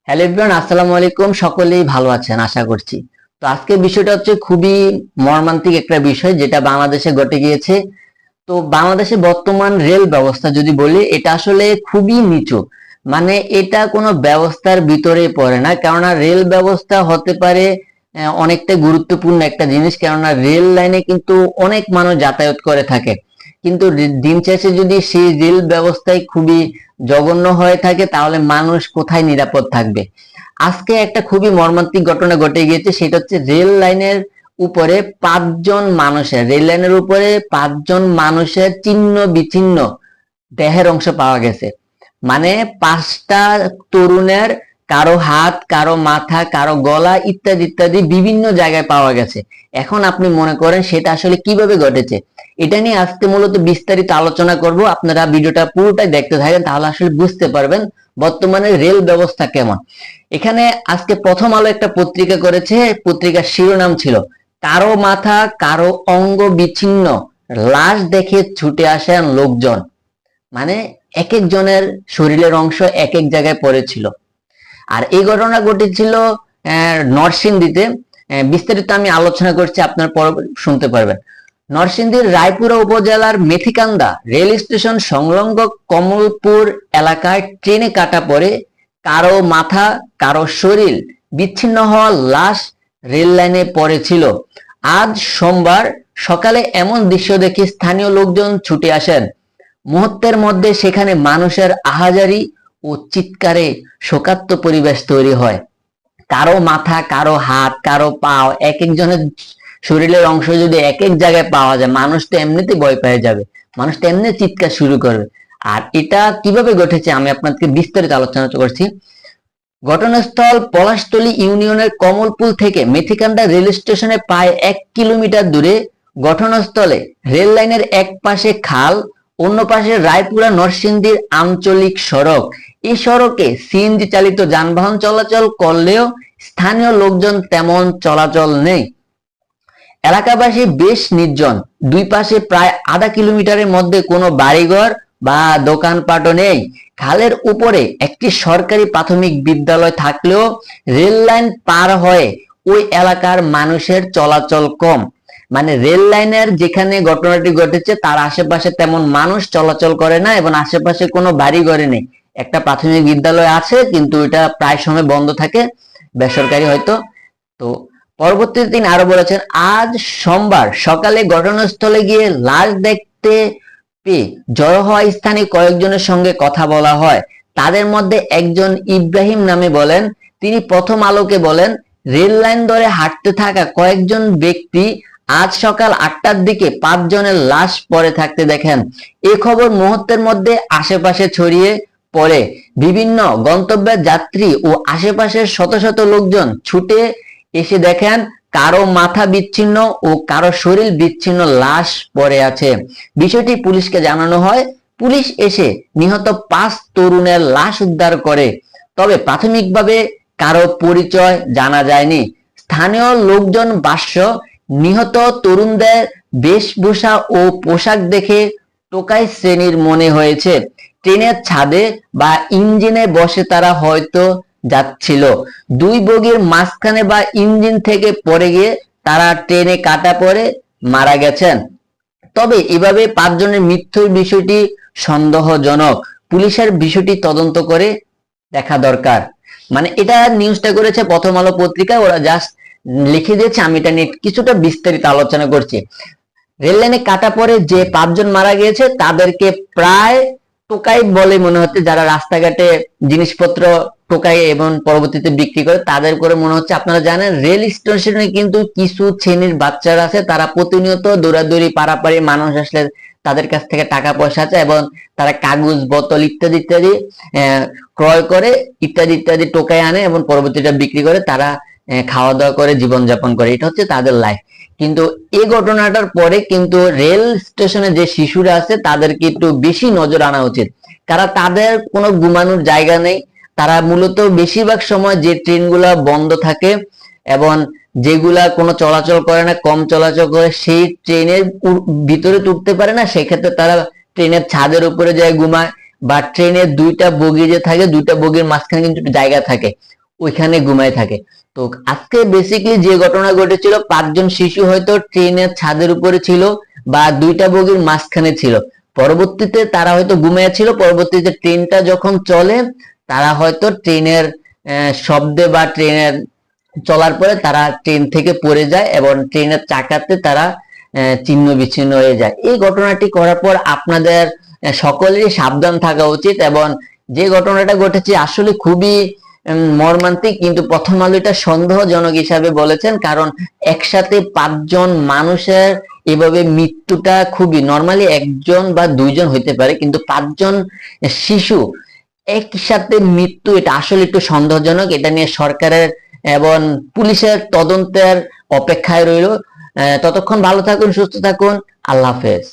Hello everyone, আসসালামু আলাইকুম। সকলেই ভালো আছেন আশা করছি। তো আজকে বিষয়টা হচ্ছে খুবই মর্মান্তিক একটা বিষয় যেটা বাংলাদেশে ঘটে গিয়েছে। তো বাংলাদেশে বর্তমান রেল ব্যবস্থা যদি বলি, এটা আসলে খুবই নিচু। মানে এটা কোনো ব্যবস্থার ভিতরে পড়ে না, কেননা রেল ব্যবস্থা হতে পারে অনেকটা গুরুত্বপূর্ণ একটা জিনিস, কেননা রেল লাইনে কিন্তু অনেক মানুষ যাতায়াত করে থাকে। কিন্তু দিন শেষে যদি সেই রেল ব্যবস্থায় খুবই জঘন্য হয়ে থাকে, তাহলে মানুষ কোথায় নিরাপদ থাকবে? আজকে একটা খুবই মর্মান্তিক ঘটনা ঘটে গিয়েছে, সেটা হচ্ছে রেল লাইনের উপরে পাঁচজন মানুষের ছিন্ন বিচ্ছিন্ন দেহের অংশ পাওয়া গেছে। মানে পাঁচটা তরুণের কারো হাত, কারো মাথা, কারো গলা ইত্যাদি ইত্যাদি বিভিন্ন জায়গায় পাওয়া গেছে। এখন আপনি মনে করেন সেটা আসলে কিভাবে ঘটেছে? এটা নিয়ে আজকে মূলত বিস্তারিত আলোচনা করব। আপনারা ভিডিওটা পুরোটাই দেখতে থাকেন, তাহলে আসলে বুঝতে পারবেন বর্তমানে রেল ব্যবস্থা কেমন। এখানে আজকে প্রথম আলো একটা পত্রিকা করেছে, পত্রিকার শিরোনাম ছিল কারো মাথা, কারো অঙ্গ বিচ্ছিন্ন, লাশ দেখে ছুটে আসেন লোকজন। মানে এক একজনের শরীরের অংশ এক এক জায়গায় পড়েছিল। আর এই ঘটনা ঘটেছিল নরসিংদীতে। বিস্তারিত আমি আলোচনা করছি, আপনার পর শুনতে পারবেন। নরসিংদীর রায়পুরা উপজেলার মেথিকান্দা রেল স্টেশন সংলগ্ন কমলপুর এলাকায় ট্রেনে কাটা পড়ে কারো মাথা, কারো শরীর বিচ্ছিন্ন হওয়া লাশ রেল লাইনে পড়েছিল। আজ সোমবার সকালে এমন দৃশ্য দেখে স্থানীয় লোকজন ছুটে আসেন। মুহূর্তের মধ্যে সেখানে মানুষের আহাজারি ও চিৎকারে শোকার্ত পরিবেশ তৈরি হয়। কারো মাথা, কারো হাত, কারো পা, এক একজনের শরীরের অংশ যদি এক এক জায়গায় পাওয়া যায়, মানুষ তো এমনিতে ভয় পেয়ে যাবে, মানুষ তো এমনি চিৎকার শুরু করবে। আর এটা কিভাবে ঘটেছে আমি আপনাদেরকে বিস্তারিত আলোচনা করছি। ঘটনাস্থল পলাশতলী ইউনিয়নের কমলপুর থেকে মেথিকান্দা রেল স্টেশনে প্রায় 1 কিলোমিটার দূরে। ঘটনাস্থলে রেল লাইনের এক পাশে খাল, অন্য পাশে রায়পুরা নরসিংদীর আঞ্চলিক সড়ক। এই সড়কে সিএনজি চালিত যানবাহন চলাচল করলেও স্থানীয় লোকজন তেমন চলাচল নেই। এলাকাবাসী বেশ নির্জন। দুই পাশে প্রায় আধা কিলোমিটারের মধ্যে কোনো বাড়িঘর বা দোকানপাটও নেই। খালের উপরে একটি সরকারি প্রাথমিক বিদ্যালয় থাকলেও রেল লাইন পার হয়ে ওই এলাকার মানুষের চলাচল কম। মানে রেল লাইনের যেখানে ঘটনাটি ঘটেছে তার আশেপাশে তেমন মানুষ চলাচল করে না, এবং আশেপাশে কোনো বাড়ি ঘরে নেই। একটা প্রাথমিক বিদ্যালয় আছে, কিন্তু এটা প্রায় সময় বন্ধ থাকে, বেসরকারি হয়তো। তো পরবর্তীতে তিনি আরো বলেছেন, আজ সোমবার সকালে ঘটনাস্থলে গিয়ে লাশ দেখতে পেয়ে জড়ো হওয়া স্থানীয় কয়েকজনের সঙ্গে কথা বলা হয়। তাদের মধ্যে একজন ইব্রাহিম নামে বলেন, তিনি প্রথম আলোকে বলেন, রেল লাইন ধরে হাঁটতে থাকা কয়েকজন ব্যক্তি আজ সকাল 8টার দিকে 5 জনের লাশ পড়ে থাকতে দেখেন। এ খবর মুহূর্তের মধ্যে আশেপাশে ছড়িয়ে পড়ে। বিভিন্ন গন্তব্যের যাত্রী ও আশেপাশের শত শত লোকজন ছুটে এসে দেখেন কারো মাথা বিচ্ছিন্ন ও কারো শরীর বিচ্ছিন্ন লাশ পড়ে আছে। বিষয়টি পুলিশকে জানানো হয়। পুলিশ এসে নিহত 5 তরুণের লাশ উদ্ধার করে, তবে প্রাথমিকভাবে কারো পরিচয় জানা যায়নি। স্থানীয় লোকজন ভাষ্য, নিহত তরুণদের বেশভূষা ও পোশাক দেখে টোকাই শ্রেণীর মনে হয়েছে। ট্রেনের ছাদে বা ইঞ্জিনে বসে তারা হয়তো যাচ্ছিল। দুই বগির মাঝখানে বা ইঞ্জিন থেকে পড়ে গিয়ে তারা ট্রেনে কাটা পড়ে মারা গেছেন। তবে এভাবে 5 জনের মৃত্যুর বিষয়টি সন্দেহজনক। পুলিশের বিষয়টি তদন্ত করে দেখা দরকার। মানে এটা নিউজটা করেছে প্রথম আলো পত্রিকা, ওরা জাস্ট লিখে দিয়েছে, আমি এটা নিয়ে কিছুটা বিস্তারিত আলোচনা করছি। রেল লাইনে কাটা পড়ে যে 5 জন মারা গিয়েছে তাদেরকে প্রায় টোকাই বলে মনে হচ্ছে, যারা রাস্তাঘাটে জিনিসপত্র টোকাই এবং পরবর্তীতে বিক্রি করে তাদের করে মনে হচ্ছে। আপনারা জানেন রেল স্টেশনে কিন্তু কিছু শ্রেণীর বাচ্চারা আছে, তারা প্রতিনিয়ত দৌড়াদৌড়ি পারাপারি, মানুষ আসলে তাদের কাছ থেকে টাকা পয়সা চায় এবং তারা কাগজ, বোতল ইত্যাদি ইত্যাদি ক্রয় করে ইত্যাদি ইত্যাদি টোকাই আনে এবং পরবর্তীটা বিক্রি করে তারা খাওয়া দাওয়া করে জীবনযাপন করে। এটা হচ্ছে তাদের লাইফ। কিন্তু এই ঘটনাটার পরে কিন্তু রেল স্টেশনে যে শিশুরা আছে তাদেরকে একটু বেশি নজর আনা উচিত, কারণ তাদের কোনো ঘুমানোর জায়গা নেই। তারা মূলত বেশিরভাগ সময় যে ট্রেনগুলা বন্ধ থাকে এবং যেগুলা কোনো চলাচল করে না, কম চলাচল করে, সেই ট্রেনের ভিতরে উঠতে পারে না, সেক্ষেত্রে তারা ট্রেনের ছাদের উপরে যায় ঘুমায়। বা ট্রেনের 2টা বগি যে থাকে, 2টা বগির মাঝখানে কিন্তু জায়গা থাকে, ওইখানে ঘুমায় থাকে। তো আজকে বেসিক্যালি যে ঘটনা ঘটেছিল, 5জন শিশু হয়তো ট্রেনের ছাদের উপরে ছিল বা দুইটা বগির মাঝখানে ছিল। পরবর্তীতে তারা হয়তো ঘুমিয়ে ছিল, পরবর্তীতে ট্রেনটা যখন চলে তারা হয়তো ট্রেনের শব্দে বা ট্রেনের চলার পরে তারা ট্রেন থেকে পড়ে যায় এবং ট্রেনের চাকাতে তারা ছিন্ন বিচ্ছিন্ন হয়ে যায়। এই ঘটনাটি করার পর আপনাদের সকলেরই সাবধান থাকা উচিত। এবং যে ঘটনাটা ঘটেছে আসলে খুবই মর্মান্তিক, কিন্তু প্রথম আলো এটা সন্দেহজনক হিসাবে বলেছেন, কারণ একসাথে 5জন মানুষের এভাবে মৃত্যুটা খুবই নর্মালি 1জন বা 2জন হইতে পারে, কিন্তু 5জন শিশু একসাথে মৃত্যু, এটা আসলে একটু সন্দেহজনক। এটা নিয়ে সরকারের এবং পুলিশের তদন্তের অপেক্ষায় রইল। ততক্ষণ ভালো থাকুন, সুস্থ থাকুন, আল্লাহ হাফেজ।